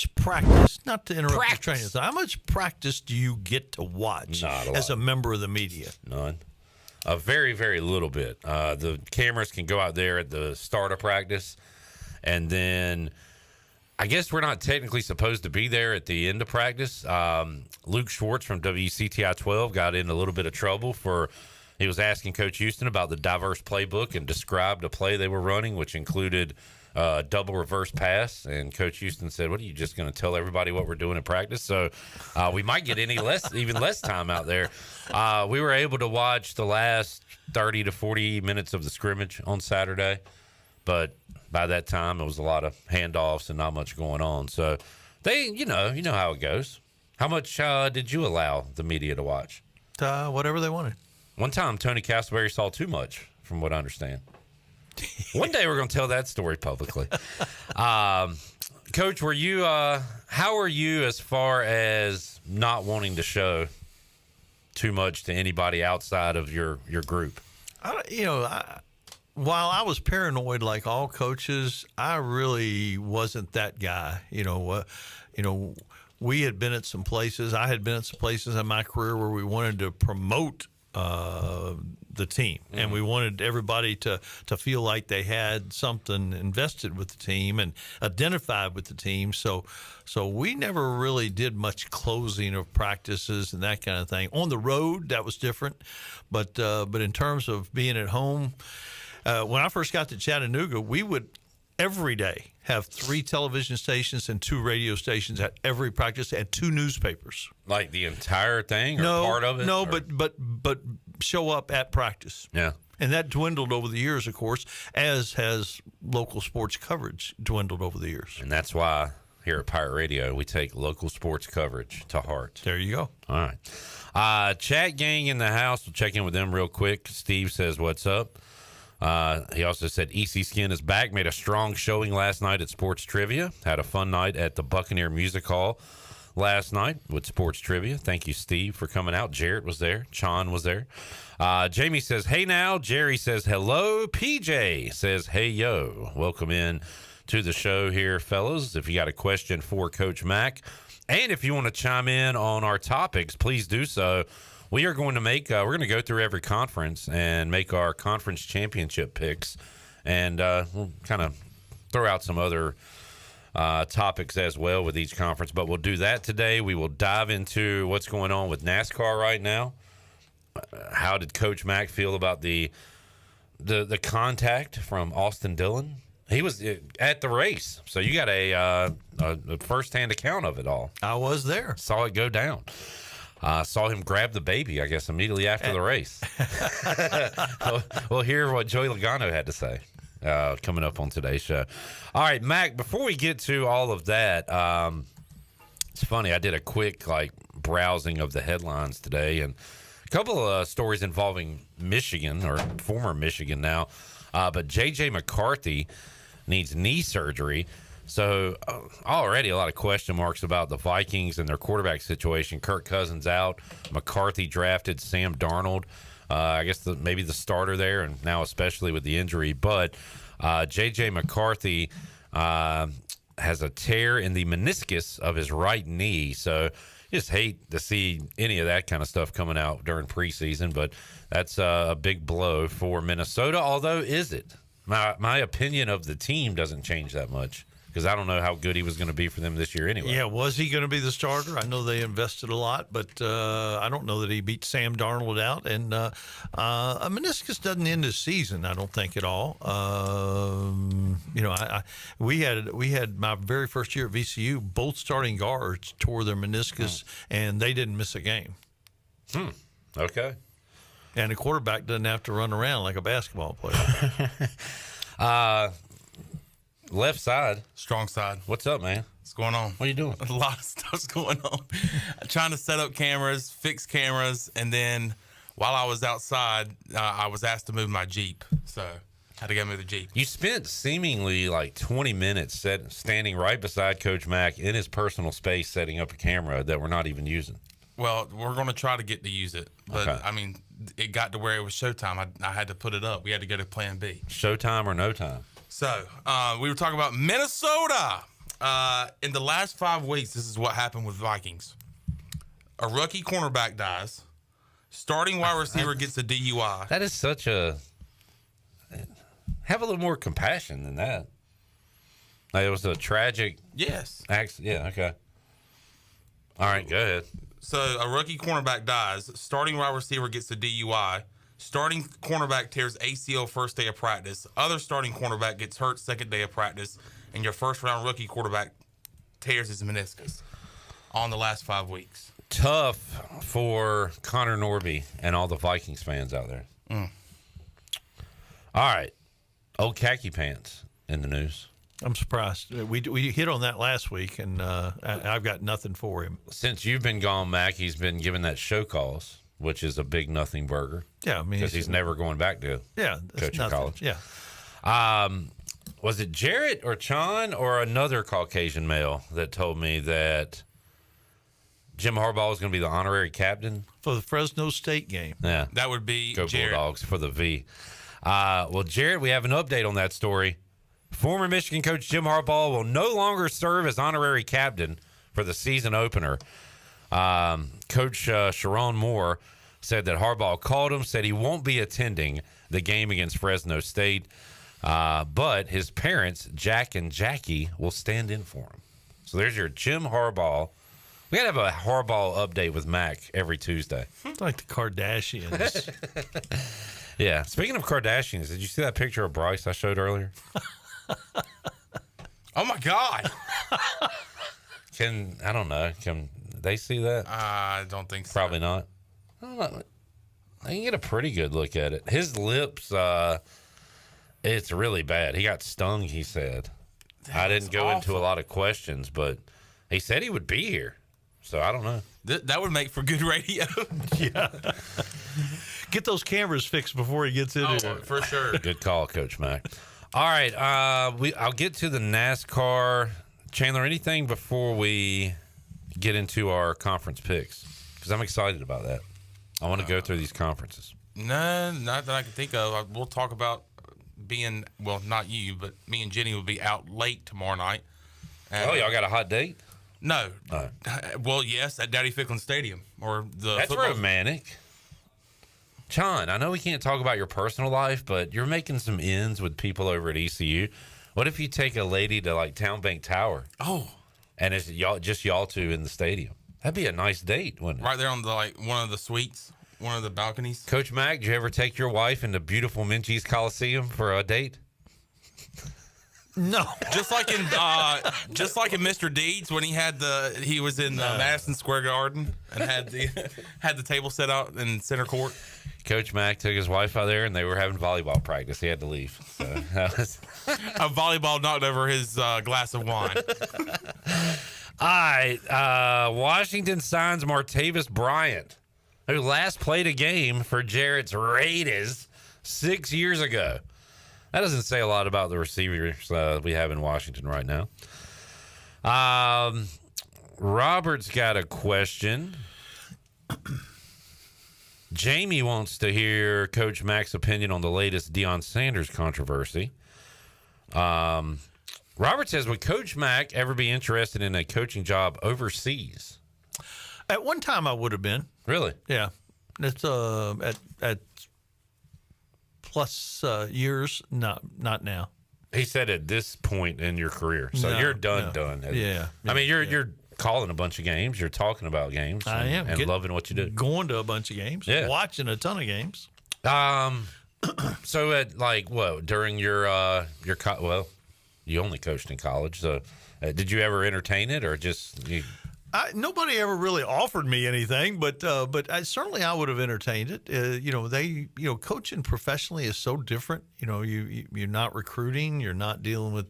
practice, not to interrupt Practice. your training, how much practice do you get to watch Not a as lot. a member of the media? None. A very, very little bit. The cameras can go out there at the start of practice, and then I guess we're not technically supposed to be there at the end of practice. Luke Schwartz from WCTI 12 got in a little bit of trouble he was asking Coach Houston about the diverse playbook and described a play they were running, which included double reverse pass. And Coach Houston said, "What are you just going to tell everybody what we're doing in practice?" So we might get even less time out there. We were able to watch the last 30 to 40 minutes of the scrimmage on Saturday, but by that time it was a lot of handoffs and not much going on. So you know how it goes. How much did you allow the media to watch? Whatever they wanted. One time, Tony Castleberry saw too much, from what I understand. One day, we're going to tell that story publicly. Coach, how are you as far as not wanting to show too much to anybody outside of your group? While I was paranoid like all coaches, I really wasn't that guy. We had been at some places. I had been at some places in my career where we wanted to promote the team, and we wanted everybody to feel like they had something invested with the team and identified with the team. So we never really did much closing of practices and that kind of thing. On the road, that was different, but in terms of being at home, when I first got to Chattanooga, we would every day have 3 television stations and 2 radio stations at every practice and 2 newspapers. Like the entire thing, or part of it? No, but show up at practice. Yeah. And that dwindled over the years, of course, as has local sports coverage dwindled over the years. And that's why here at Pirate Radio, we take local sports coverage to heart. There you go. All right. Chat gang in the house. We'll check in with them real quick. Steve says, "What's up?" He also said EC Skin is back, made a strong showing last night at Sports Trivia, had a fun night at the Buccaneer Music Hall last night with Sports Trivia. Thank you, Steve, for coming out. Jarrett was there. Chon was there. Jamie says, "Hey now." Jerry says, "Hello." PJ says, "Hey yo." Welcome in to the show here, fellas. If you got a question for Coach Mack, and if you want to chime in on our topics, please do so. We are going to we're going to go through every conference and make our conference championship picks, and we'll kind of throw out some other topics as well with each conference, but we'll do that today. We will dive into what's going on with NASCAR right now. How did Coach Mack feel about the contact from Austin Dillon? He was at the race, so you got a first-hand account of it all. I was there. Saw it go down. Saw him grab the baby, I guess, immediately after the race. We'll hear what Joey Logano had to say coming up on today's show. All right, Mac, before we get to all of that, it's funny. I did a quick browsing of the headlines today, and a couple of stories involving Michigan, or former Michigan now. But J.J. McCarthy needs knee surgery. So already a lot of question marks about the Vikings and their quarterback situation. Kirk Cousins out. McCarthy drafted Sam Darnold. I guess maybe the starter there, and now especially with the injury. But J.J. McCarthy has a tear in the meniscus of his right knee. So just hate to see any of that kind of stuff coming out during preseason. But that's a big blow for Minnesota. Although, is it? My opinion of the team doesn't change that much, because I don't know how good he was going to be for them this year anyway. Yeah, was he going to be the starter? I know they invested a lot, but I don't know that he beat Sam Darnold out. And a meniscus doesn't end the season, I don't think, at all. We had my very first year at VCU, both starting guards tore their meniscus, and they didn't miss a game. Okay. And the quarterback doesn't have to run around like a basketball player. Left side. Strong side. What's up, man? What's going on? What are you doing? A lot of stuff's going on. Trying to set up cameras, fix cameras, and then while I was outside, I was asked to move my Jeep. So I had to go move the Jeep. You spent seemingly 20 minutes standing right beside Coach Mack in his personal space setting up a camera that we're not even using. Well, we're going to try to get to use it. But, Okay. I mean, it got to where it was showtime. I had to put it up. We had to go to plan B. Showtime or no time? So we were talking about Minnesota. In the last 5 weeks, this is what happened with Vikings. A rookie cornerback dies. Starting wide receiver gets a DUI. That is such a... Have a little more compassion than that. Like, it was a tragic... Yes. accident. Yeah, okay. All right, go ahead. So a rookie cornerback dies. Starting wide receiver gets a DUI. Starting cornerback tears ACL first day of practice. Other starting cornerback gets hurt second day of practice. And your first round rookie quarterback tears his meniscus on the last 5 weeks. Tough for Connor Norby and all the Vikings fans out there. All right. Old khaki pants in the news. I'm surprised. We hit on that last week, and I've got nothing for him. Since you've been gone, Mack, he's been given that show calls, which is a big nothing burger. Yeah, I mean, because he's never going back to coaching college. Yeah. Was it Jarrett or Chon or another Caucasian male that told me that Jim Harbaugh is going to be the honorary captain for the Fresno State game? Yeah, that would be Go Jarrett. Bulldogs for the V. Well, Jarrett, we have an update on that story. Former Michigan coach Jim Harbaugh will no longer serve as honorary captain for the season opener. Coach Sharon Moore said that Harbaugh called him, said he won't be attending the game against Fresno State, but his parents, Jack and Jackie, will stand in for him. So there's your Jim Harbaugh. We got to have a Harbaugh update with Mack every Tuesday. It's like the Kardashians. Yeah. Speaking of Kardashians, did you see that picture of Bryce I showed earlier? Oh, my God. I don't know. Can they see that? I don't think so. Probably not. I don't know. I can get a pretty good look at it. His lips, it's really bad. He got stung, he said. I didn't go into a lot of questions, but he said he would be here. So I don't know. That would make for good radio. Yeah. Get those cameras fixed before he gets in here. For sure. Good call, Coach Mack. All right. I'll get to the NASCAR. Chandler, anything before we get into our conference picks? Because I'm excited about that. I want to go through these conferences. No, not that I can think of. We'll talk about being, well, not you, but me and Jenny will be out late tomorrow night. Oh, y'all got a hot date? No. Well, yes, at Daddy Ficklin Stadium. That's romantic. John, I know we can't talk about your personal life, but you're making some ends with people over at ECU. What if you take a lady to like Town Bank Tower? Oh. And it's y'all two in the stadium. That'd be a nice date, wouldn't it? Right there on the one of the suites, one of the balconies. Coach Mack, did you ever take your wife into beautiful Minchies Coliseum for a date? No. Just like in Mr. Deeds when he was in Madison Square Garden and had the table set out in center court. Coach Mack took his wife out there and they were having volleyball practice. He had to leave. So a volleyball knocked over his glass of wine. All right. Washington signs Martavis Bryant, who last played a game for Jarrett's Raiders 6 years ago. That doesn't say a lot about the receivers we have in Washington right now. Robert's got a question. Jamie wants to hear Coach Mack's opinion on the latest Deion Sanders controversy. Robert says, would Coach Mack ever be interested in a coaching job overseas? At one time, I would have been. Really? Yeah. It's at plus years, not now. He said at this point in your career, so you're done. Yeah. I mean, you're calling a bunch of games. You're talking about games. I am. And loving what you do. Going to a bunch of games. Yeah. Watching a ton of games. So at during your you only coached in college. So did you ever entertain it or just? Nobody ever really offered me anything, but certainly I would have entertained it. Coaching professionally is so different. You're not recruiting. You're not dealing with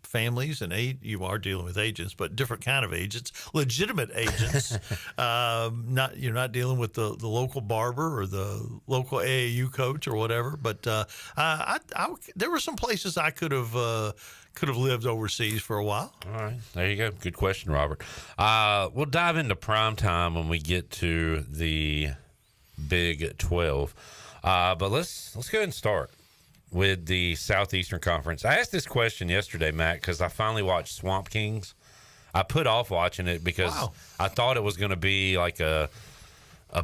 families and you are dealing with agents, but different kind of agents, legitimate agents. You're not dealing with the local barber or the local AAU coach or whatever. But there were some places I could have lived overseas for a while. All right, there you go. Good question, Robert. We'll dive into prime time when we get to the Big 12. But let's go ahead and start. with the Southeastern Conference. I asked this question yesterday, Matt, because I finally watched Swamp Kings. I put off watching it because I thought it was going to be like a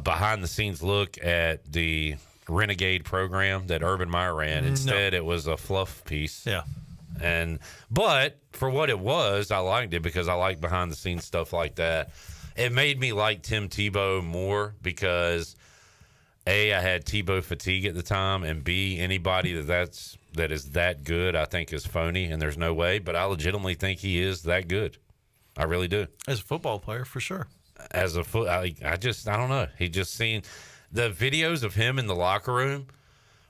behind-the-scenes look at the Renegade program that Urban Meyer ran. Instead, it was a fluff piece. Yeah. But for what it was, I liked it because I like behind-the-scenes stuff like that. It made me like Tim Tebow more because A, I had Tebow fatigue at the time, and B, anybody that is that good, I think is phony, and there's no way. But I legitimately think he is that good. I really do. As a football player, for sure. I don't know. He just seen the videos of him in the locker room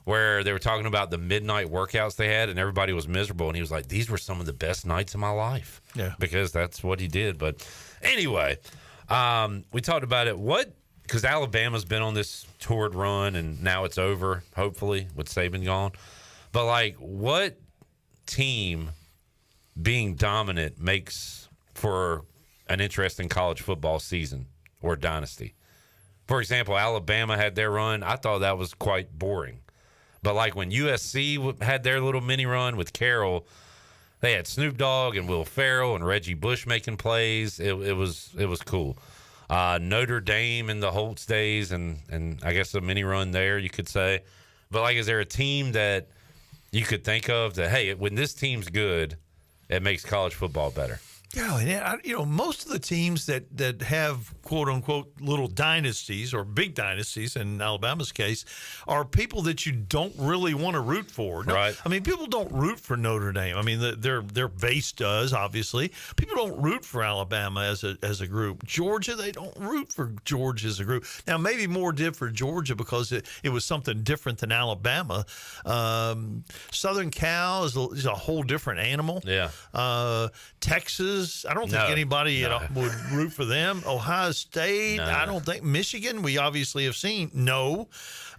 where they were talking about the midnight workouts they had, and everybody was miserable. And he was like, "These were some of the best nights of my life." Yeah, because that's what he did. But anyway, we talked about it. Because Alabama's been on this torrid run, and now it's over, hopefully, with Saban gone. But, like, what team being dominant makes for an interesting college football season or dynasty? For example, Alabama had their run. I thought that was quite boring. But, like, when USC had their little mini run with Carroll, they had Snoop Dogg and Will Ferrell and Reggie Bush making plays. It was cool. Notre Dame in the Holtz days and I guess a mini run there, you could say. But, like, is there a team that you could think of that, hey, when this team's good, it makes college football better? Yeah, most of the teams that have quote unquote little dynasties or big dynasties in Alabama's case are people that you don't really want to root for. Right. I mean, people don't root for Notre Dame. I mean, their base does, obviously. People don't root for Alabama as a group. Georgia, they don't root for Georgia as a group. Now, maybe more did for Georgia because it was something different than Alabama. Southern Cal is a whole different animal. Yeah. Texas, I don't think anybody would root for them. Ohio State, I don't think. Michigan, we obviously have seen. No.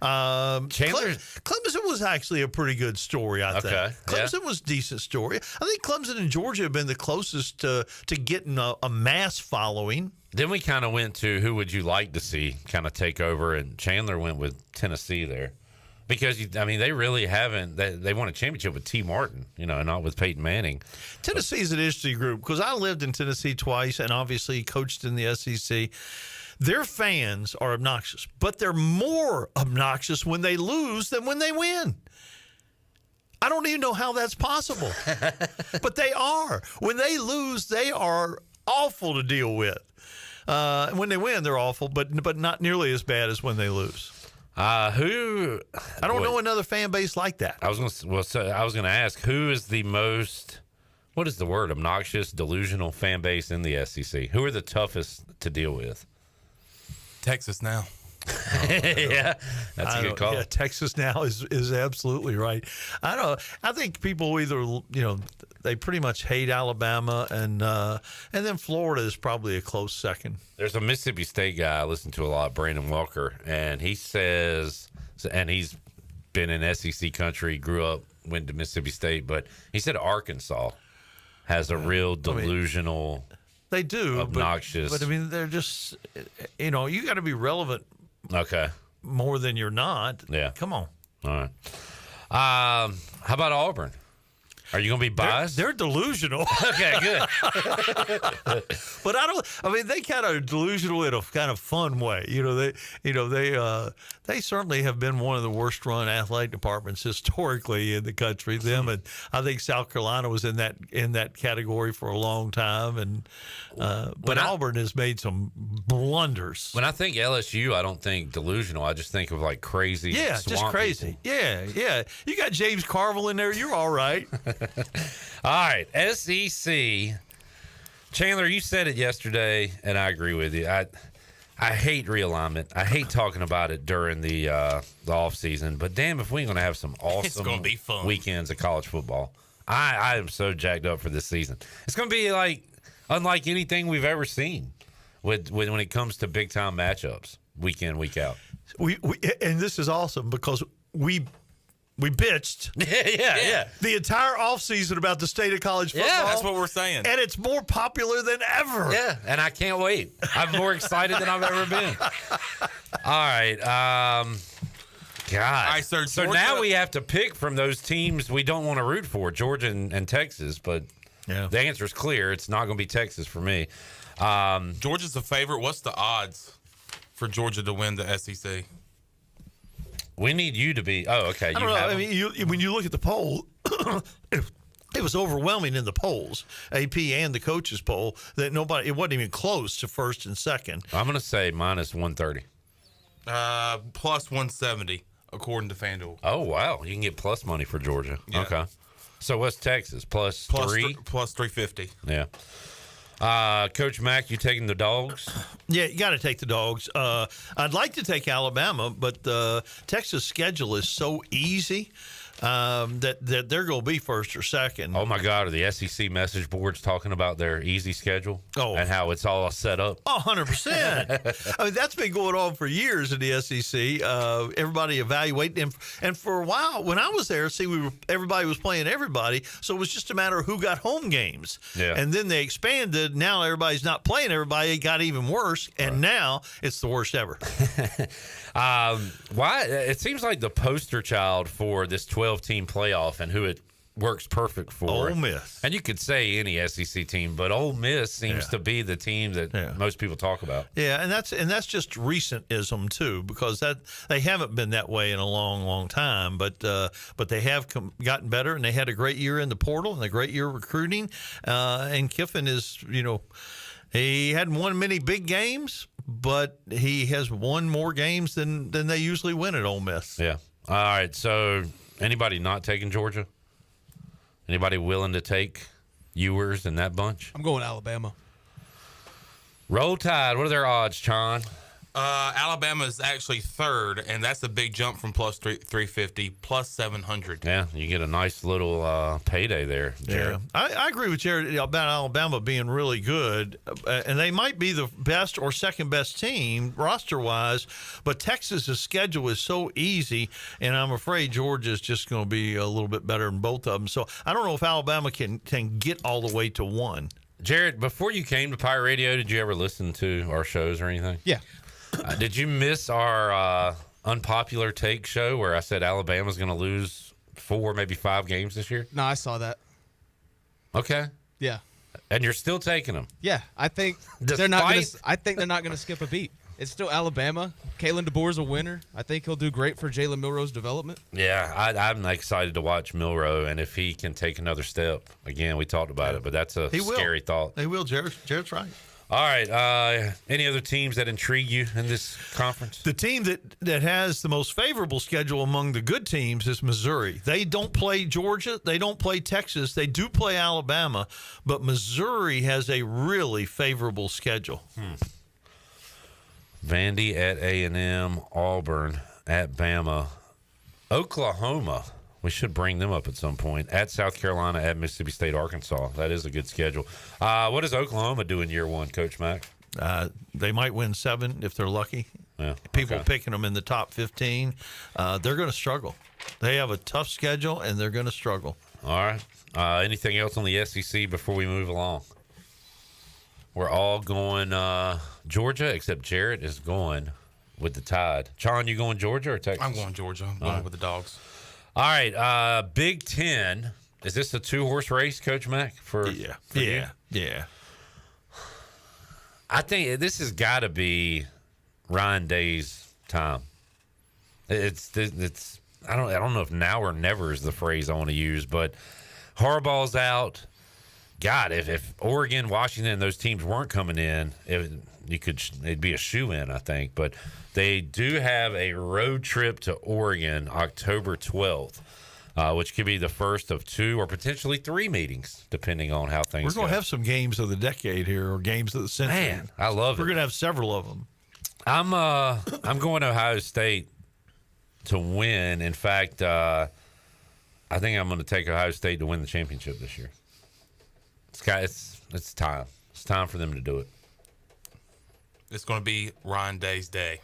Clemson was actually a pretty good story, I think. Clemson was a decent story. I think Clemson and Georgia have been the closest to getting a mass following. Then we kind of went to who would you like to see kind of take over, and Chandler went with Tennessee there. Because, they really haven't. They won a championship with T. Martin, not with Peyton Manning. Tennessee is an interesting group because I lived in Tennessee twice and obviously coached in the SEC. Their fans are obnoxious, but they're more obnoxious when they lose than when they win. I don't even know how that's possible, but they are. When they lose, they are awful to deal with. When they win, they're awful, but not nearly as bad as when they lose. I don't know another fan base like that. I was going to ask, who is the most, what is the word, obnoxious, delusional fan base in the SEC? Who are the toughest to deal with? Texas now. Yeah, that's a good call. Yeah, Texas now is absolutely right. I think people either they pretty much hate Alabama and then Florida is probably a close second. There's a Mississippi State guy I listen to a lot, Brandon Walker, and he says, and he's been in SEC country, grew up, went to Mississippi State, but he said Arkansas has a real delusional. They do, obnoxious. But they're just you got to be relevant. Okay. More than you're not. Yeah. Come on. All right. How about Auburn? Are you going to be biased? They're delusional. Okay, good. But they kind of delusional in a kind of fun way. They certainly have been one of the worst run athletic departments historically in the country. Them and I think South Carolina was in that category for a long time. And but Auburn has made some blunders. When I think LSU, I don't think delusional. I just think of like crazy. Yeah, just crazy. People. Yeah. You got James Carville in there. You're all right. All right, SEC. Chandler, you said it yesterday, and I agree with you. I hate realignment. I hate talking about it during the off season. But damn, if we ain't gonna have some awesome weekends of college football, I am so jacked up for this season. It's gonna be like unlike anything we've ever seen when it comes to big time matchups, week in, week out. We and this is awesome because we bitched the entire offseason about the state of college football. Yeah, that's what we're saying. And it's more popular than ever. Yeah, and I can't wait. I'm more excited than I've ever been. All right. God. All right, so now Georgia- we have to pick from those teams we don't want to root for, Georgia and Texas. But the answer is clear. It's not going to be Texas for me. Georgia's the favorite. What's the odds for Georgia to win the SEC? We need you to be. Oh, okay. I don't know. I mean, when you look at the poll, it was overwhelming in the polls, AP and the coaches poll, that it wasn't even close to first and second. I'm going to say minus 130. Plus 170, according to FanDuel. Oh, wow. You can get plus money for Georgia. Yeah. Okay. So what's Texas? Plus 3? Plus 350. Yeah. Coach Mack, you taking the Dogs? Yeah, you got to take the Dogs. I'd like to take Alabama, but Texas' schedule is so easy that they're going to be first or second. Oh, my God. Are the SEC message boards talking about their easy schedule and how it's all set up? 100%. I mean, that's been going on for years in the SEC. Everybody evaluating. And for a while, when I was there, everybody was playing everybody, so it was just a matter of who got home games. Yeah. And then they expanded. Now everybody's not playing everybody. It got even worse, and now it's the worst ever. Why? It seems like the poster child for this 12-team playoff and who it works perfect for. Ole Miss. And you could say any SEC team, but Ole Miss seems to be the team that most people talk about. Yeah, and that's just recentism too, because they haven't been that way in a long, long time. But they have gotten better, and they had a great year in the portal and a great year recruiting. And Kiffin is, he hadn't won many big games, but he has won more games than they usually win at Ole Miss. Yeah. All right. So anybody not taking Georgia? Anybody willing to take Ewers in that bunch? I'm going Alabama. Roll Tide. What are their odds, Chon? Alabama is actually third, and that's a big jump from plus 350, plus 700. Yeah, you get a nice little payday there, Jared. Yeah, I agree with Jared about Alabama being really good, and they might be the best or second best team roster-wise, but Texas's schedule is so easy, and I'm afraid Georgia's just going to be a little bit better than both of them. So I don't know if Alabama can get all the way to one. Jared, before you came to Pirate Radio, did you ever listen to our shows or anything? Yeah. Did you miss our unpopular take show where I said Alabama's going to lose 4, maybe 5 games this year? No, I saw that. Okay. Yeah. And you're still taking them? Yeah, I think they're not going to skip a beat. It's still Alabama. Kalen DeBoer's a winner. I think he'll do great for Jalen Milroe's development. Yeah, I'm excited to watch Milroe, and if he can take another step. Again, we talked about it, but that's a scary thought. He will. Jared's right. All right. Any other teams that intrigue you in this conference? The team that has the most favorable schedule among the good teams is Missouri. They don't play Georgia. They don't play Texas. They do play Alabama, but Missouri has a really favorable schedule. Vandy at A&M, Auburn at Bama, Oklahoma. We should bring them up at some point. At South Carolina, at Mississippi State, Arkansas. That is a good schedule. What does Oklahoma do in year one, Coach Mack? They might win 7 if they're lucky. Yeah, People picking them in the top 15. They're going to struggle. They have a tough schedule, and they're going to struggle. All right. Anything else on the SEC before we move along? We're all going Georgia, except Jared is going with the Tide. Chon, you going Georgia or Texas? I'm going Georgia. I'm going with the Dogs. All right, Big Ten. Is this a 2-horse race, Coach Mack? Yeah. I think this has got to be Ryan Day's time. It's. I don't know if now or never is the phrase I want to use, but Harbaugh's out. God, if Oregon, Washington, those teams weren't coming in, it'd be a shoo-in, I think. But they do have a road trip to Oregon October 12th, which could be the first of 2 or potentially 3 meetings, depending on how things go. We're going to have some games of the decade here, or games of the century. Man, I love it. We're going to have several of them. I'm going to Ohio State to win. In fact, I think I'm going to take Ohio State to win the championship this year. It's time. It's time for them to do it. It's going to be Ryan Day's day.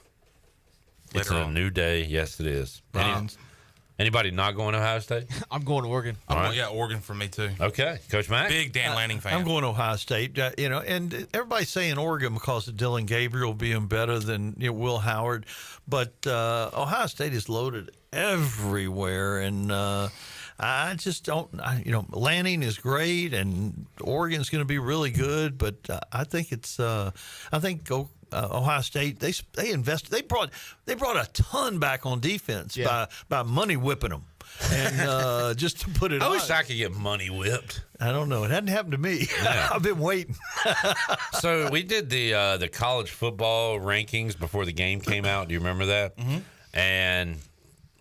It's a new day. Yes, it is. Anybody not going to Ohio State? I'm going to Oregon. Yeah, Oregon for me too. Okay, Coach Mack. Big Dan Lanning fan. I'm going to Ohio State. And everybody's saying Oregon because of Dylan Gabriel being better than Will Howard, but Ohio State is loaded everywhere, and I just don't. Lanning is great, and Oregon's going to be really good, but I think it's. Ohio State they invested. They brought a ton back on defense by money whipping them. And just to put it I on. wish I could get money whipped. I don't know. It hadn't happened to me. Yeah. I've been waiting. So we did the college football rankings before the game came out. Do you remember that? Mm-hmm. And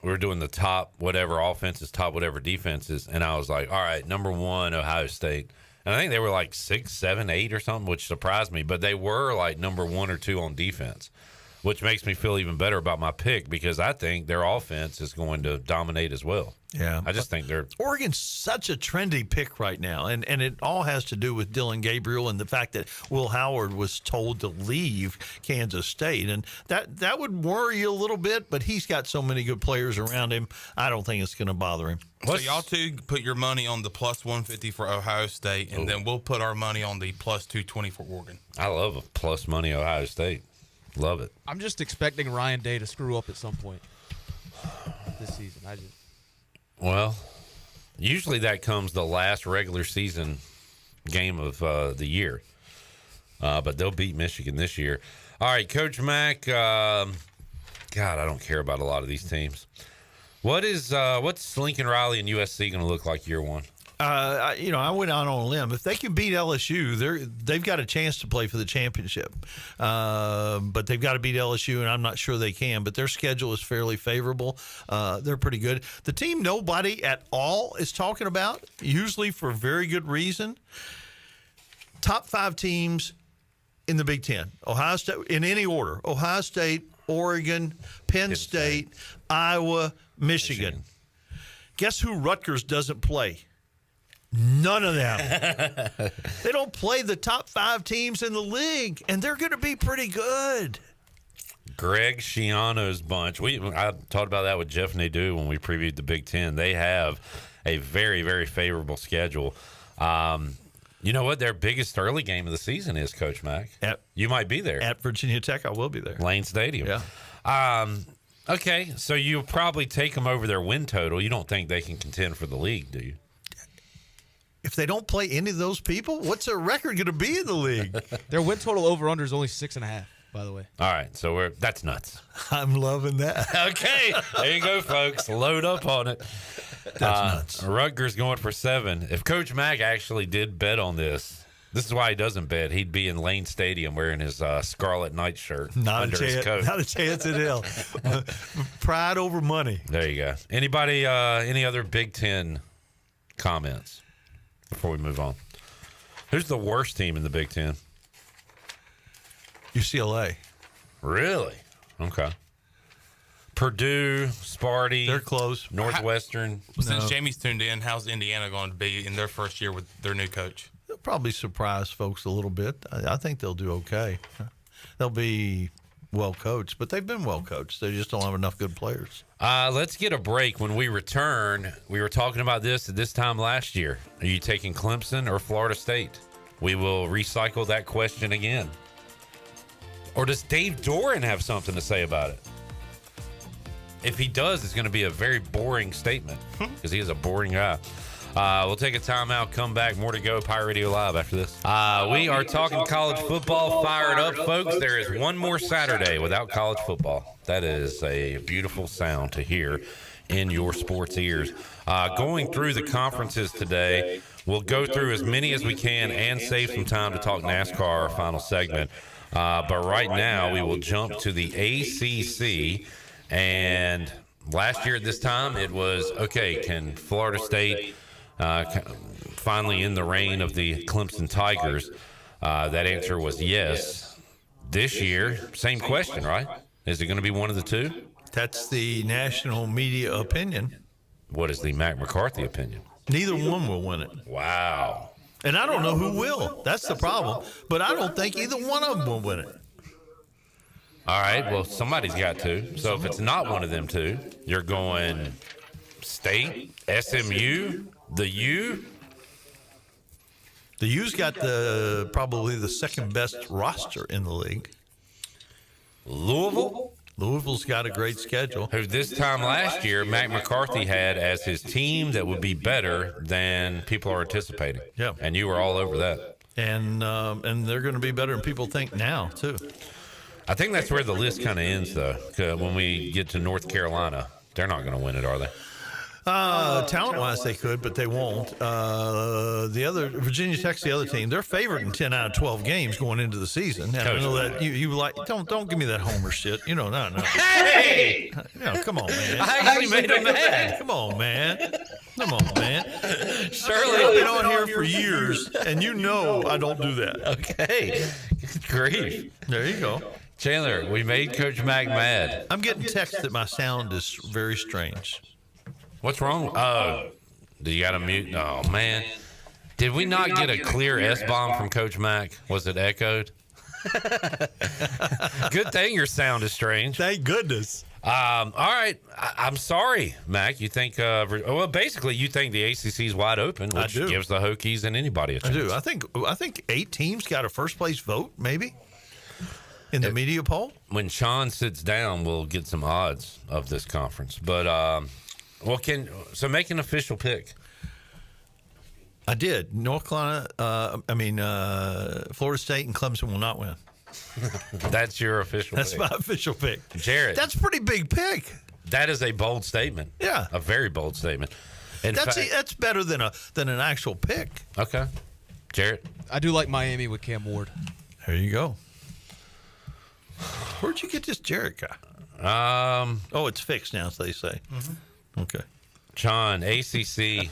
we were doing the top whatever offenses, top whatever defenses. And I was like, all right, number 1, Ohio State. And I think they were like 6, 7, 8 or something, which surprised me. But they were like number 1 or 2 on defense, which makes me feel even better about my pick because I think their offense is going to dominate as well. Yeah. I just think Oregon's such a trendy pick right now, and it all has to do with Dylan Gabriel and the fact that Will Howard was told to leave Kansas State, and that would worry you a little bit, but he's got so many good players around him, I don't think it's going to bother him. So y'all two put your money on the plus 150 for Ohio State, and then we'll put our money on the plus 220 for Oregon. I love a plus money Ohio State. Love it. I'm just expecting Ryan Day to screw up at some point this season. Well, usually that comes the last regular season game of the year. But they'll beat Michigan this year. All right, Coach Mack. God, I don't care about a lot of these teams. What's Lincoln Riley and USC going to look like year 1? I went out on a limb. If they can beat LSU, they've got a chance to play for the championship. But they've got to beat LSU, and I'm not sure they can. But their schedule is fairly favorable. They're pretty good. The team nobody at all is talking about, usually for very good reason, top 5 teams in the Big Ten. Ohio State, in any order. Ohio State, Oregon, Penn State, Iowa, Michigan. Guess who Rutgers doesn't play? None of them. They don't play the top 5 teams in the league, and they're going to be pretty good. Greg Schiano's bunch. I talked about that with Jeff Nadeau when we previewed the Big Ten. They have a very, very favorable schedule. You know what their biggest early game of the season is, Coach Mack? You might be there. At Virginia Tech, I will be there. Lane Stadium. Yeah. Okay, so you'll probably take them over their win total. You don't think they can contend for the league, do you? If they don't play any of those people, what's their record going to be in the league? Their win total over-under is only 6.5, by the way. All right, so that's nuts. I'm loving that. Okay, there you go, folks. Load up on it. That's nuts. Rutgers going for 7. If Coach Mack actually did bet on this is why he doesn't bet. He'd be in Lane Stadium wearing his Scarlet Knight shirt under his coat. Not a chance in hell. Pride over money. There you go. Anybody, any other Big Ten comments before we move on? Who's the worst team in the Big Ten? UCLA. Really? Okay. Purdue, Sparty. They're close. Northwestern. Since Jamie's tuned in, how's Indiana going to be in their first year with their new coach? They'll probably surprise folks a little bit. I think they'll do okay. They'll be well coached, but they've been well coached. They just don't have enough good players. Let's get a break. When we return, we were talking about this at this time last year. Are you taking Clemson or Florida State? We will recycle that question again. Or does Dave Doran have something to say about it? If he does, it's going to be a very boring statement because he is a boring guy. We'll take a timeout, come back. More to go. Pirate Radio Live after this. We are talking college football. Fired up, folks. There is one more Saturday without college football. That is a beautiful sound to hear in your sports ears. Going through the conferences today, we'll go through as many as we can and save some time to talk NASCAR, our final segment. But right now, we will jump to the ACC. And last year at this time, it was, okay, can Florida State finally in the reign of the Clemson Tigers? That answer was yes. This year, same question, right? Is it going to be one of the two? That's the national media opinion. What is the Mack McCarthy opinion? Neither one will win it. Wow. And I don't know who will. That's the problem. But I don't think either one of them will win it. All right, well, somebody's got to. So if it's not one of them two, you're going State, SMU, the U. The U's got probably the second best roster in the league. Louisville's got a great schedule. Who this time last year, Mack McCarthy had as his team that would be better than people are anticipating. Yeah. And you were all over that. And they're going to be better than people think now, too. I think that's where the list kind of ends, though. 'Cause when we get to North Carolina, they're not going to win it, are they? Talent-wise, they could, but they won't. The other Virginia Tech's the other team. They're favored in 10 out of 12 games going into the season. And I know that you like. Don't give me that homer shit. No. Hey! Come on, man. I actually made him mad. Come on, man. Surely. I've been on here for years, and I don't do that. Okay. Good grief. There you go. Chandler, we made Coach Mack mad. I'm getting text that my sound is very strange. What's wrong? Oh, do you got to mute? Oh, man. Did we not get a clear S-bomb from Coach Mack? Was it echoed? Good thing your sound is strange. Thank goodness. All right. I'm sorry, Mac. You think, basically, you think the ACC is wide open, which gives the Hokies and anybody a chance. I do. I think 8 teams got a first place vote, maybe, in the media poll. When Sean sits down, we'll get some odds of this conference. But, make an official pick. I did. North Carolina, Florida State and Clemson will not win. That's your official That's pick. my official pick. Jared. That's a pretty big pick. That is a bold statement. Yeah. A very bold statement. That's better than an actual pick. Okay. Jared. I do like Miami with Cam Ward. There you go. Where'd you get this Jared guy? It's fixed now, as they say. Mm-hmm. Okay. John, ACC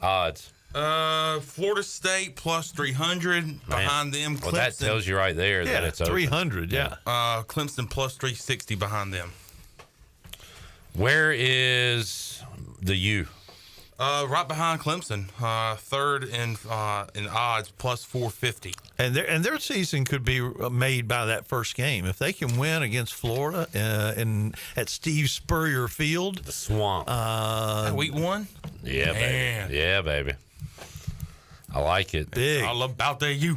odds. Florida State plus 300. Behind them, Clemson. Well, that tells you right there that it's 300. Open. Yeah. Clemson plus 360 behind them. Where is the U? Right behind Clemson, third in odds plus 450. And their season could be made by that first game if they can win against Florida at Steve Spurrier Field, the Swamp. Week 1. Yeah, Man. baby. Yeah, baby. I like it. Big. All about that U.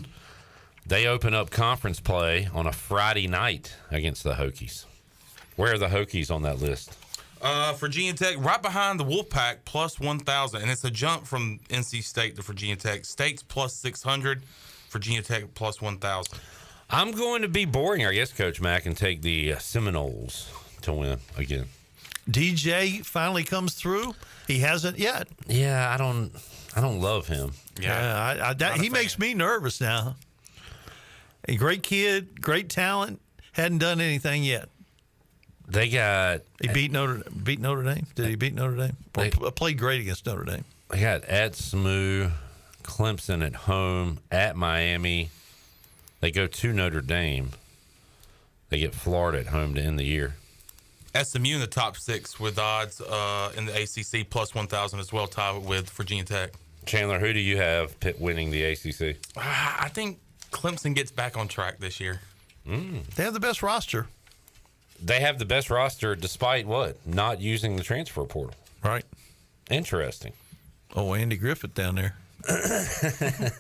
They open up conference play on a Friday night against the Hokies. Where are the Hokies on that list? Virginia Tech, right behind the Wolfpack, plus 1,000. And it's a jump from NC State to Virginia Tech. State's plus 600, Virginia Tech plus 1,000. I'm going to be boring, I guess, Coach Mack, and take the Seminoles to win again. DJ finally comes through. He hasn't yet. Yeah, I don't love him. Yeah, he makes me nervous now. A great kid, great talent, hadn't done anything yet. He beat Notre Dame. Did he beat Notre Dame? Played great against Notre Dame. They got at SMU, Clemson at home, at Miami. They go to Notre Dame. They get Florida at home to end the year. SMU in the top 6 with odds in the ACC plus 1,000 as well, tied with Virginia Tech. Chandler, who do you have winning the ACC? I think Clemson gets back on track this year. They have the best roster. They have the best roster despite what? Not using the transfer portal. Right. Interesting. Oh, Andy Griffith down there.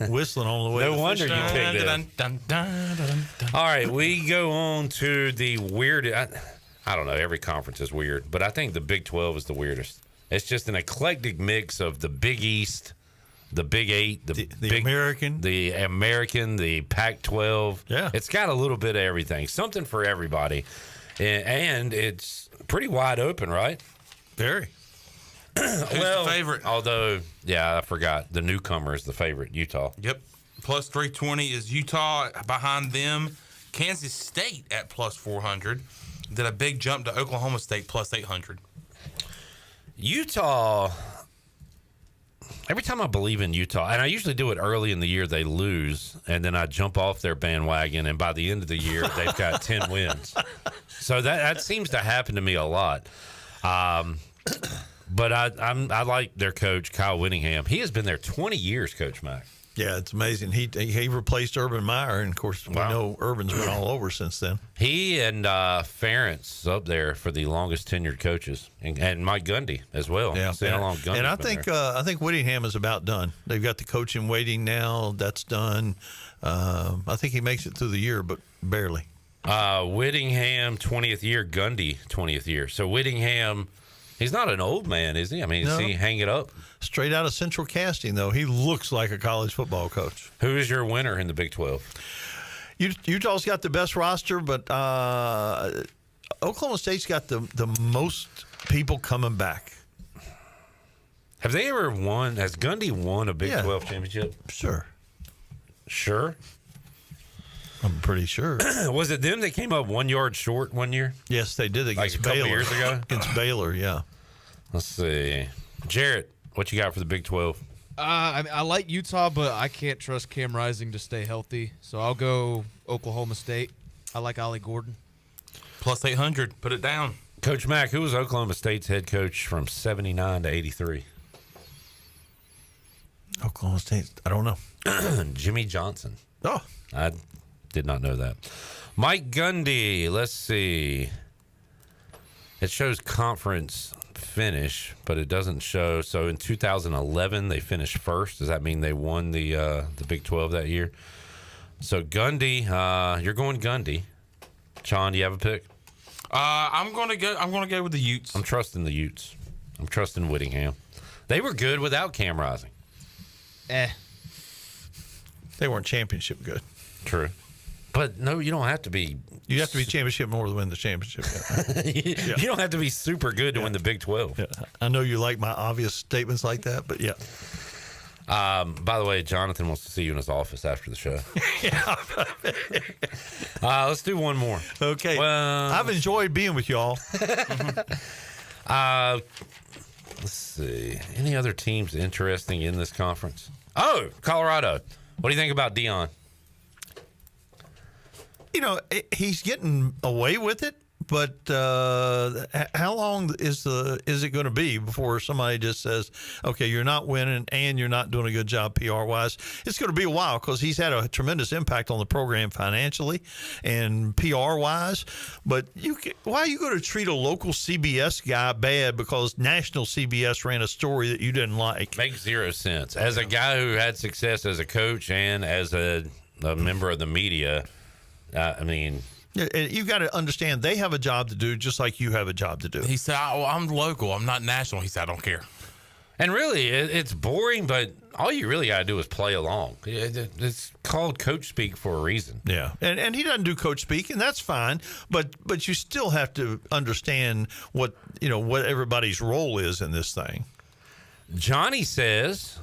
Whistling on the way. No wonder you picked it. All right, we go on to the weird. I don't know. Every conference is weird, but I think the Big 12 is the weirdest. It's just an eclectic mix of the Big East, the Big 8, the American, the Pac-12. Yeah. It's got a little bit of everything, something for everybody. And it's pretty wide open, right? Very. Who's the favorite? Although, I forgot. The newcomer is the favorite, Utah. Yep. Plus 320 is Utah. Behind them, Kansas State at plus 400. Did a big jump to Oklahoma State plus 800. Utah, every time I believe in Utah, and I usually do it early in the year, they lose, and then I jump off their bandwagon, and by the end of the year, they've got 10 wins. So that seems to happen to me a lot. But I like their coach, Kyle Whittingham. He has been there 20 years, Coach Mack. Yeah, it's amazing. He replaced Urban Meyer, and of course we know Urban's been all over since then. He and Ferentz up there for the longest tenured coaches, and Mike Gundy as well. Yeah, See how long Gundy's and I been think there. I think Whittingham is about done. They've got the coaching waiting now. That's done. I think he makes it through the year, but barely. Whittingham 20th year, Gundy 20th year. So Whittingham, he's not an old man, is he? I mean, is he hang it up? Straight out of Central Casting, though, he looks like a college football coach. Who is your winner in the Big 12? Utah's got the best roster, but Oklahoma State's got the most people coming back. Have they ever won? Has Gundy won a Big 12 championship? Sure. Sure. I'm pretty sure. Was it them that came up 1 yard short one year? Yes, they did against Like a couple Baylor. years ago? Against Baylor, yeah. Let's see. Jarrett, what you got for the Big 12? I like Utah, but I can't trust Cam Rising to stay healthy. So I'll go Oklahoma State. I like Ollie Gordon. Plus 800. Put it down. Coach Mack, who was Oklahoma State's head coach from 79 to 83? Oklahoma State, I don't know. Jimmy Johnson. Oh. I did not know that. Mike Gundy, let's see. It shows conference finish, but it doesn't show. So in 2011, they finished first. Does that mean they won the Big 12 that year? So Gundy, you're going Gundy. Sean, do you have a pick? I'm gonna go with the Utes. I'm trusting the Utes. I'm trusting Whittingham. They were good without Cam Rising. They weren't championship good. True. But no, you don't have to be. You have to be championship more to win the championship. You don't have to be super good to win the Big 12. Yeah. I know you like my obvious statements like that, but yeah. By the way, Jonathan wants to see you in his office after the show. Let's do one more. Okay. Well, I've enjoyed being with y'all. Let's see. Any other teams interesting in this conference? Oh, Colorado. What do you think about Dion? You know, he's getting away with it, but how long is it going to be before somebody just says, okay, you're not winning and you're not doing a good job PR-wise? It's going to be a while because he's had a tremendous impact on the program financially and PR-wise. But why are you going to treat a local CBS guy bad because national CBS ran a story that you didn't like? Makes zero sense. As a guy who had success as a coach and as a member of the media, I mean... You got to understand they have a job to do just like you have a job to do. He said, I'm local. I'm not national. He said, I don't care. And really, it's boring, but all you really got to do is play along. It's called coach speak for a reason. Yeah, and he doesn't do coach speak, and that's fine. But you still have to understand what everybody's role is in this thing. Johnny says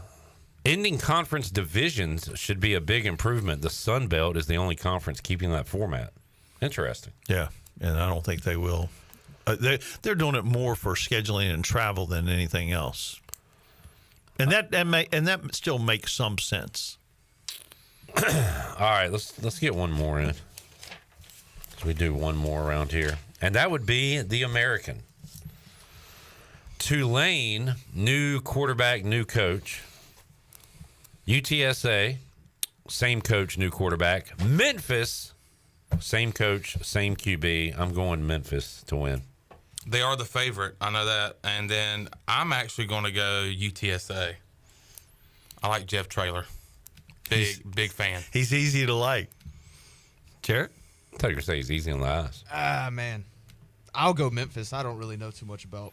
ending conference divisions should be a big improvement. The Sun Belt is the only conference keeping that format. Interesting. Yeah, and I don't think they will. They're doing it more for scheduling and travel than anything else, and that still makes some sense. All right, let's get one more in. So we do one more around here, and that would be the American. Tulane, new quarterback, new coach. UTSA, same coach, new quarterback. Memphis. Same coach, same QB. I'm going Memphis to win. They are the favorite. I know that. And then I'm actually going to go UTSA. I like Jeff Traylor. Big fan. He's easy to like. Jarrett? I thought you were saying he's easy on the eyes. Man. I'll go Memphis. I don't really know too much about.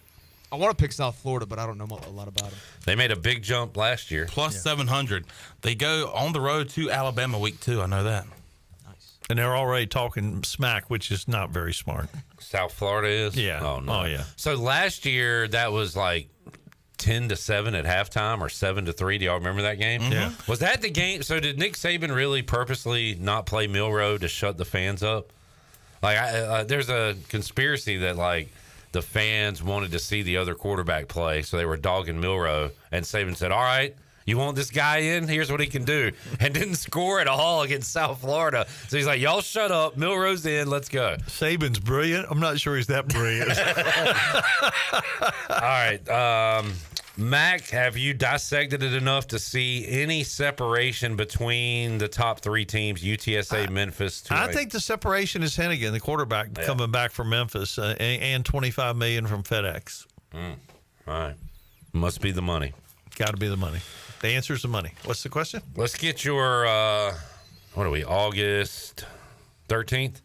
I want to pick South Florida, but I don't know a lot about them. They made a big jump last year. Plus 700. They go on the road to Alabama week 2. I know that. And they're already talking smack, which is not very smart. South Florida is? Yeah. Oh, no. Oh, yeah. So last year, that was like 10-7 at halftime or 7-3. Do y'all remember that game? Mm-hmm. Yeah. Was that the game? So did Nick Saban really purposely not play Milroe to shut the fans up? Like, there's a conspiracy that, like, the fans wanted to see the other quarterback play, so they were dogging Milroe. And Saban said, all right, you want this guy in? Here's what he can do. And didn't score at all against South Florida. So he's like, y'all shut up. Milroe's in. Let's go. Saban's brilliant. I'm not sure he's that brilliant. All right. Mac, have you dissected it enough to see any separation between the top 3 teams, UTSA, Memphis? I think the separation is Hennigan, the quarterback, coming back from Memphis, and $25 million from FedEx. All right. Must be the money. Got to be the money. The answer is the money. What's the question? Let's get your, what are we, August 13th?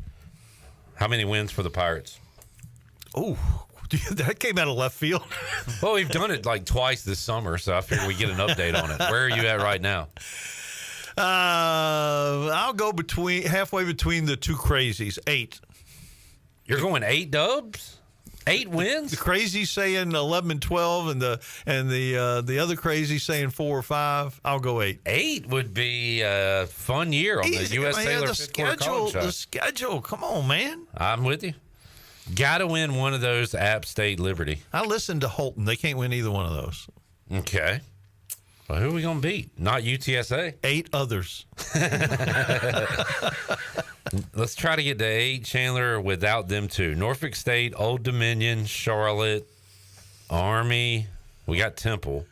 How many wins for the Pirates? Oh, that came out of left field. Well, we've done it like twice this summer, so I figured we get an update on it. Where are you at right now? I'll go halfway between the two crazies. 8. You're going 8 dubs? 8 wins? The crazy saying 11 and 12, and the other crazy saying 4 or 5. I'll go 8. 8 would be a fun year on the U.S. Sailor Fifth Quarter College Show. The schedule. Come on, man. I'm with you. Got to win one of those App State Liberty. I listened to Holton. They can't win either one of those. Okay. Well, who are we going to beat? Not UTSA? 8 others. Let's try to get to 8, Chandler, without them 2. Norfolk State, Old Dominion, Charlotte, Army. We got Temple.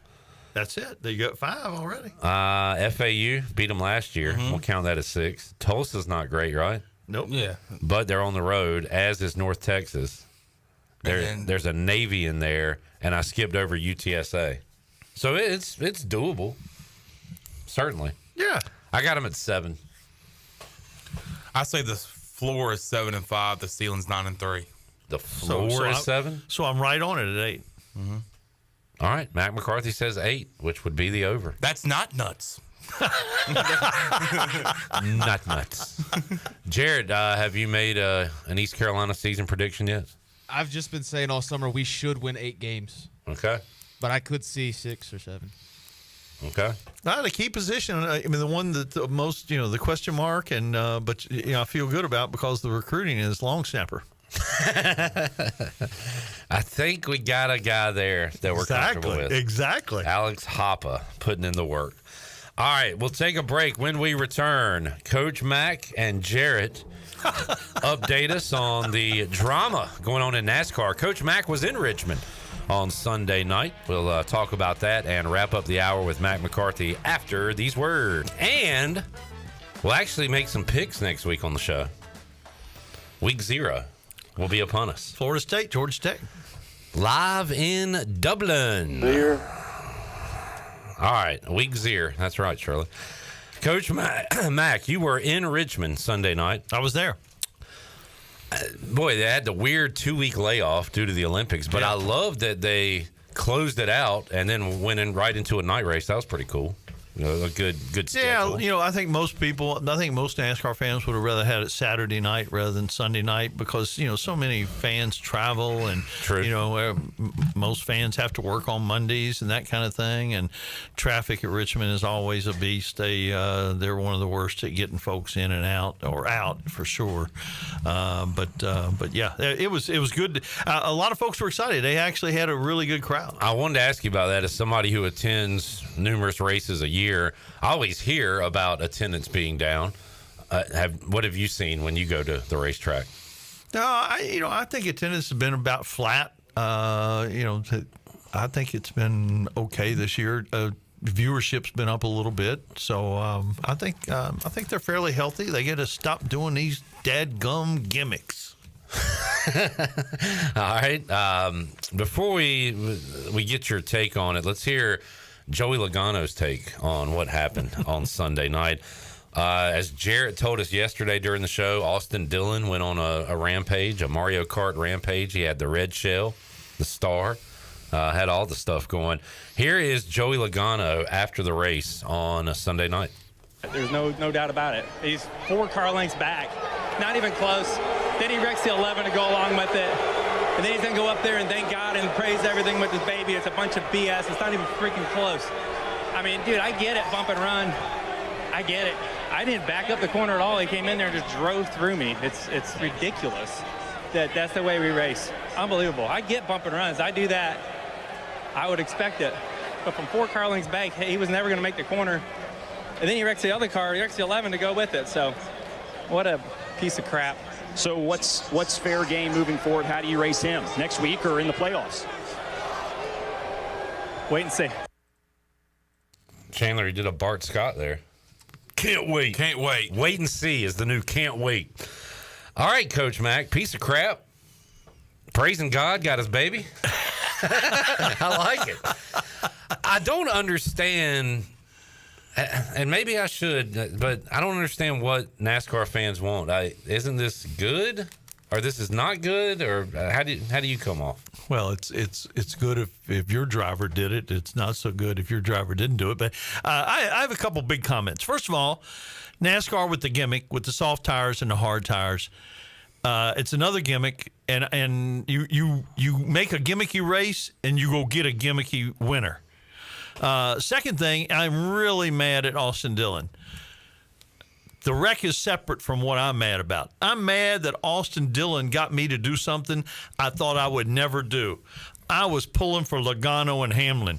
That's it. They got 5 already. FAU beat them last year. We'll count that as 6. Tulsa's not great, right? Nope. Yeah. But they're on the road, as is North Texas. There's a Navy in there, and I skipped over UTSA. So it's doable. Certainly. Yeah. I got them at 7. I say the floor is 7 and 5. The ceiling's 9 and 3. The floor is 7? So I'm right on it at 8. Mm-hmm. All right. Mac McCarthy says 8, which would be the over. That's not nuts. Not nuts. Jared, have you made an East Carolina season prediction yet? I've just been saying all summer we should win 8 games, Okay. but I could see 6 or 7. Okay. Not a key position. I mean, the one that the most, the question mark, and but I feel good about because the recruiting is long snapper. I think we got a guy there that we're comfortable with. Exactly. Alex Hoppe putting in the work. All right, we'll take a break. When we return, Coach Mack and Jarrett update us on the drama going on in NASCAR. Coach Mack was in Richmond on Sunday night. We'll talk about that and wrap up the hour with Mack McCarthy after these words. And we'll actually make some picks next week on the show. Week 0 will be upon us. Florida State, Georgia Tech. Live in Dublin. Here. All right, week 0. That's right, Shirley. Coach Mack, you were in Richmond Sunday night. I was there. Boy, they had the weird 2-week layoff due to the Olympics, but I love that they closed it out and then went in right into a night race. That was pretty cool. A good schedule. Yeah, I think most NASCAR fans would have rather had it Saturday night rather than Sunday night because, so many fans travel and, True. Most fans have to work on Mondays and that kind of thing. And traffic at Richmond is always a beast. They're one of the worst at getting folks in and out, or out for sure. But yeah, it was good. A lot of folks were excited. They actually had a really good crowd. I wanted to ask you about that as somebody who attends numerous races a year. I always hear about attendance being down. What have you seen when you go to the racetrack? No, I think attendance has been about flat. I think it's been okay this year. Viewership's been up a little bit, so I think they're fairly healthy. They got to stop doing these dadgum gimmicks. All right. Before we get your take on it, let's hear Joey Logano's take on what happened on Sunday night. As Jarrett told us yesterday during the show, Austin Dillon went on a rampage, a Mario Kart rampage. He had the red shell, the star, had all the stuff going. Here is Joey Logano after the race on a Sunday night. There's no doubt about it. He's 4 car lengths back, not even close. Then he wrecks the 11 to go along with it. And then he's going to go up there and thank God and praise everything with his baby. It's a bunch of BS. It's not even freaking close. I mean, dude, I get it, bump and run. I get it. I didn't back up the corner at all. He came in there and just drove through me. It's ridiculous that's the way we race. Unbelievable. I get bump and runs. I do that. I would expect it. But from 4 car lengths back, he was never going to make the corner. And then he wrecks the other car. He wrecks the 11 to go with it. So what a piece of crap. So what's fair game moving forward? How do you race him next week or in the playoffs? Wait and see. Chandler, he did a Bart Scott there. Can't wait. Can't wait. Wait and see is the new can't wait. All right, Coach Mack, piece of crap. Praising God, got his baby. I like it. I don't understand, and maybe I should, but I don't understand what NASCAR fans want. Isn't this good, or this is not good, or how do you come off? Well, it's good if your driver did it. It's not so good if your driver didn't do it. But I have a couple big comments. First of all, NASCAR with the gimmick, with the soft tires and the hard tires. It's another gimmick, and you make a gimmicky race and you go get a gimmicky winner. Second thing, I'm really mad at Austin Dillon. The wreck is separate from what I'm mad about. I'm mad that Austin Dillon got me to do something I thought I would never do. I was pulling for Logano and Hamlin,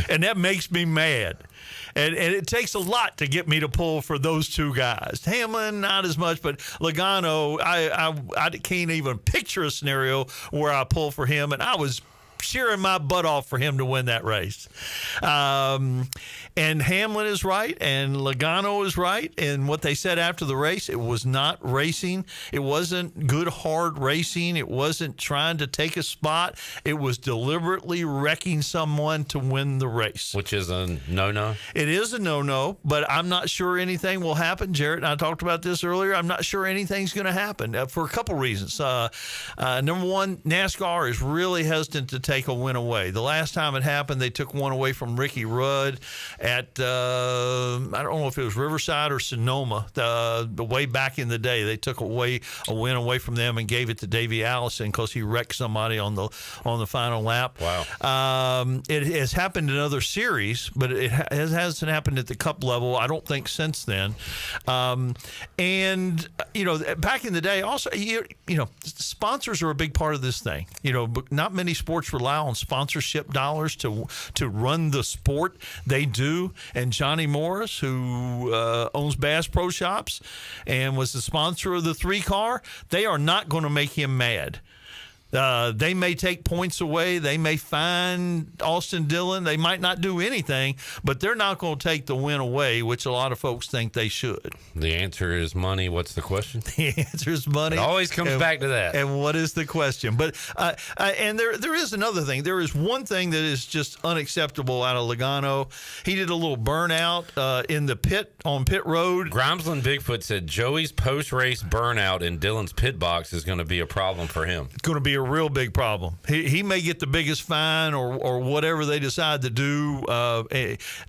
and that makes me mad. And it takes a lot to get me to pull for those two guys. Hamlin, not as much, but Logano, I can't even picture a scenario where I pull for him, and I was cheering my butt off for him to win that race. And Hamlin is right, and Logano is right. And what they said after the race, it was not racing. It wasn't good, hard racing. It wasn't trying to take a spot. It was deliberately wrecking someone to win the race. Which is a no-no? It is a no-no, but I'm not sure anything will happen. Jarrett and I talked about this earlier. I'm not sure anything's going to happen for a couple reasons. Number one, NASCAR is really hesitant to take a win away. The last time it happened, they took one away from Ricky Rudd at, I don't know if it was Riverside or Sonoma, the way back in the day. They took a win away from them and gave it to Davey Allison because he wrecked somebody on the final lap. Wow. It has happened in other series, but it hasn't happened at the Cup level, I don't think, since then. And, back in the day, also, sponsors are a big part of this thing. But not many sports rely on sponsorship dollars to run the sport. They do. And Johnny Morris, who owns Bass Pro Shops and was the sponsor of the 3-car, they are not going to make him mad. They may take points away. They may fine Austin Dillon. They might not do anything, but they're not going to take the win away, which a lot of folks think they should. The answer is money. What's the question? The answer is money. It always comes back to that. And what is the question? But and there is another thing. There is one thing that is just unacceptable out of Logano. He did a little burnout in the pit on pit road. Grimesland Bigfoot said Joey's post-race burnout in Dillon's pit box is going to be a problem for him. It's going to be a real big problem. He may get the biggest fine or whatever they decide to do.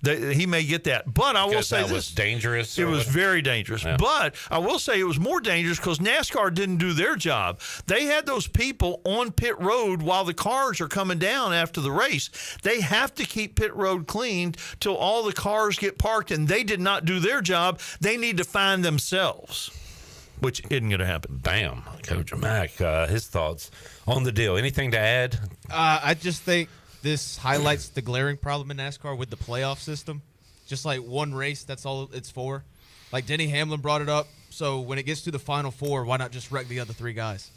He may get that. But I will say that was dangerous. It was very dangerous. Yeah. But I will say it was more dangerous because NASCAR didn't do their job. They had those people on pit road while the cars are coming down after the race. They have to keep pit road cleaned till all the cars get parked, and they did not do their job. They need to find themselves, which isn't going to happen. Bam. Coach Mack, his thoughts on the deal. Anything to add? I just think this highlights the glaring problem in NASCAR with the playoff system. Just like one race, that's all it's for. Like Denny Hamlin brought it up. So when it gets to the final four, why not just wreck the other 3 guys?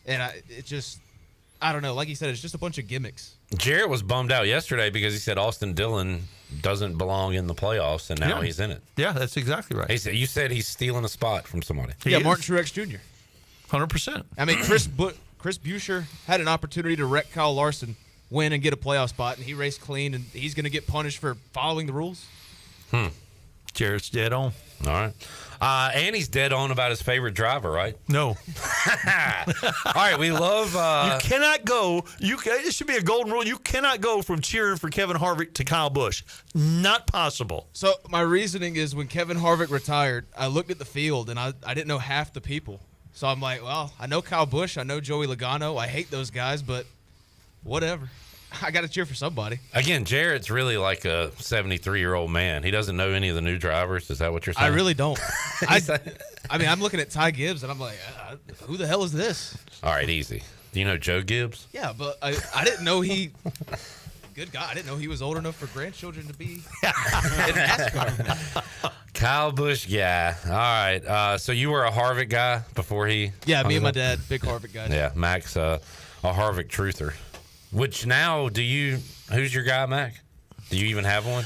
And I don't know. Like you said, it's just a bunch of gimmicks. Jarrett was bummed out yesterday because he said Austin Dillon doesn't belong in in the playoffs, and now he's in it. Yeah, that's exactly right. You said he's stealing a spot from somebody. Martin Truex Jr. 100%. I mean, Chris Buescher had an opportunity to wreck Kyle Larson, win, and get a playoff spot, and he raced clean, and he's going to get punished for following the rules. Jarrett's dead on. All right. And he's dead on about his favorite driver, right? No. All right, we love... you cannot go... It should be a golden rule. You cannot go from cheering for Kevin Harvick to Kyle Busch. Not possible. So my reasoning is when Kevin Harvick retired, I looked at the field, and I didn't know half the people. So I'm like, well, I know Kyle Busch. I know Joey Logano. I hate those guys, but whatever. I got to cheer for somebody. Again, Jarrett's really like a 73-year-old man. He doesn't know any of the new drivers. Is that what you're saying? I really don't. I mean, I'm looking at Ty Gibbs, and I'm like, who the hell is this? All right, easy. Do you know Joe Gibbs? Yeah, but I didn't know he... Good God, I didn't know he was old enough for grandchildren to be in NASCAR. Kyle Busch, yeah. All right. So you were a Harvick guy before he... Yeah, me and my dad, big Harvick guys. Yeah, Max, a Harvick truther. Which now, who's your guy, Mac? Do you even have one?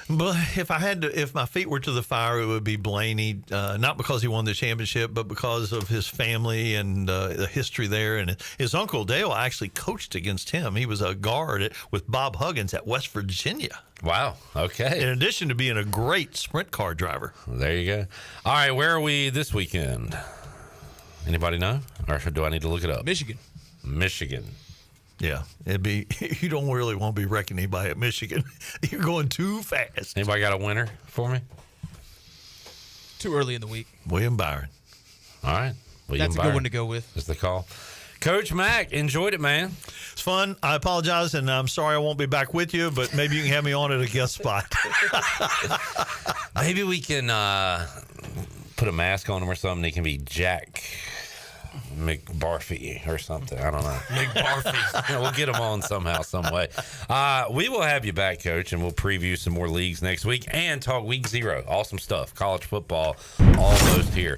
But if my feet were to the fire, it would be Blaney. Not because he won the championship, but because of his family and the history there. And his uncle Dale actually coached against him. He was a guard with Bob Huggins at West Virginia. Wow. Okay. In addition to being a great sprint car driver. There you go. All right, where are we this weekend? Anybody know? Or do I need to look it up? Michigan. Yeah, you don't really want to be wrecking anybody at Michigan. You're going too fast. Anybody got a winner for me? Too early in the week. William Byron. All right. That's a good one to go with. Is the call. Coach Mack, enjoyed it, man. It's fun. I apologize, and I'm sorry I won't be back with you, but maybe you can have me on at a guest spot. Maybe we can put a mask on him or something. He can be Jack McBarfy or something. I don't know. McBarfy. We'll get him on somehow, some way. We will have you back, Coach, and we'll preview some more leagues next week and talk Week 0. Awesome stuff. College football, almost here.